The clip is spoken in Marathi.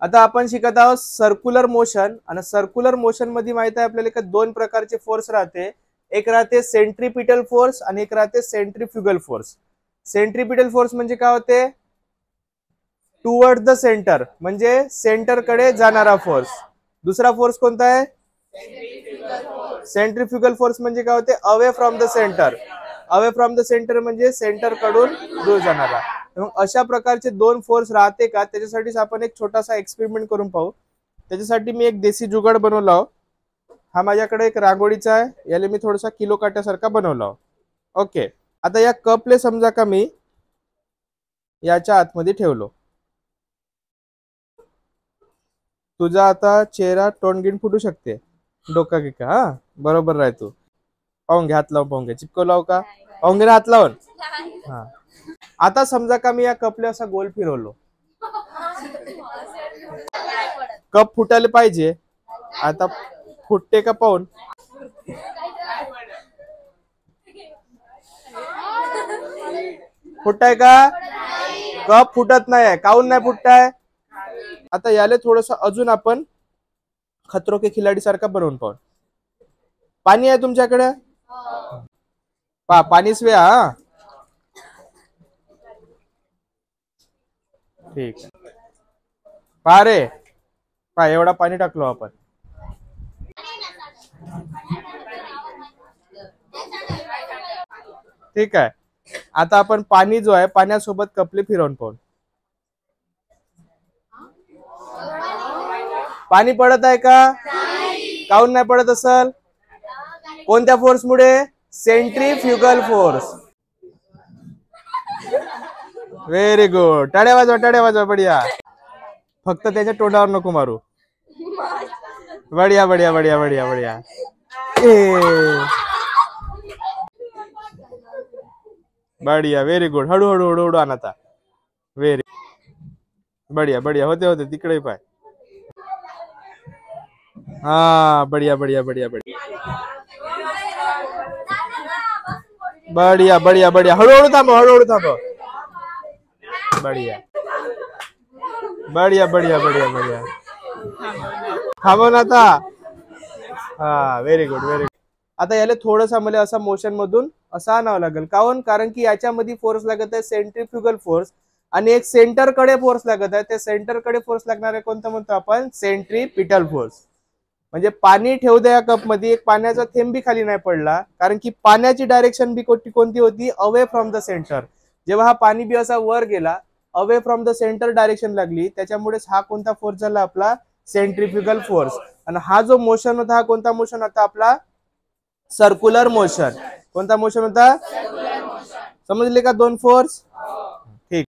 आता आपण शिकत आहोत सर्क्युलर मोशन. आणि सर्क्युलर मोशन मध्ये माहित आहे आपल्याला की दोन प्रकारचे फोर्स राहते. एक राहते सेंट्रीपिटल फोर्स आणि एक राहते सेंट्रीफ्युगल फोर्स. सेंट्रीपिटल फोर्स म्हणजे काय होते? टुवर्ड द सेंटर, म्हणजे सेंटर कडे जाणारा फोर्स. दुसरा फोर्स कोणता आहे? सेंट्रीफ्युगल फोर्स म्हणजे काय होते? Away from the centre. Away from the centre म्हणजे सेंटर कडून दूर जाणारा. मग अशा प्रकारचे दोन फोर्स राहते का, त्याच्यासाठी आपण एक छोटासा एक्सपेरिमेंट करून पाहू. त्याच्यासाठी मी एक देसी जुगाड बनवला. हा माझ्याकडे एक रांगोळीचा आहे. याला मी थोडासा किलो काट्यासारखा बनवला. ओके, आता या कपले समजा का मी याच्या आतमध्ये ठेवलो. तुझा आता चेहरा तोंडगिन फुटू शकते, डोका गिका. हा बरोबर राह. तू पाहून घे, हात लावून पाहून घे. चिपको लाव का? पाहून घे हात लावून. हा, आता समजा का मी या कपले असा गोल फिरवलो. कप फुटायला पाहिजे. आता फुटते का पाहून. फुटताय का? कप फुटत नाही. काऊन नाही फुटताय? आता याले थोडस अजून आपण खतरो के खिलाडी सारखा बनवून पाहू. पाणी आहे तुमच्याकडे? पाणीच वे. हा ठीक. पा रे, पा एवढा पाणी टाकलो आपण. ठीक आहे. आता आपण पाणी जो आहे पाण्यासोबत कपले फिरवून पाहू. पाणी पडत आहे का? काऊन नाही पडत असल? कोणत्या फोर्स मुळे? Centrifugal force. Very good. टाळ्या वाजवा, टाळ्या वाजवा. बढिया. फक्त त्याच्या तोंडावर नको मारू. बढिया बढिया बढिया बढिया बढिया. बढिया, व्हेरी गुड. हळू हळू हळू हळू आण आता. व्हेरी बढिया बढिया. होते होते तिकडे पाय. हा बढिया बढिया बढिया बढिया बढिया बढिया बढिया. हळूहळू थांबव, हळूहळू थांबव. बढिया बढिया बढिया बढिया बढिया. थांबव ना आता. हा व्हेरी गुड व्हेरी गुड. आता याला थोडंसं मला असा मोशन मधून असा आणावं लागेल. काऊन? कारण की याच्यामध्ये फोर्स लागत आहे सेंट्रीफ्युगल फोर्स आणि एक सेंटर कडे फोर्स लागत आहे. त्या सेंटर कडे फोर्स लागणारे कोणतं म्हणतो आपण? Centripetal force. म्हणजे पाणी ठेवू द्या कप मध्ये, एक पाण्याचा थेंब बी खाली नाही पडला. कारण की पाण्याची डायरेक्शन बी कोणती होती? Away from the centre. जेव्हा हा पाणी बी असा वर गेला, away from the centre direction लागली, त्याच्यामुळेच हा कोणता फोर्स झाला? आपला सेंट्रीफ्युगल फोर्स. आणि हा जो मोशन होता, हा कोणता मोशन होता? आपला सर्क्युलर मोशन. कोणता मोशन होता? समजले का दोन फोर्स?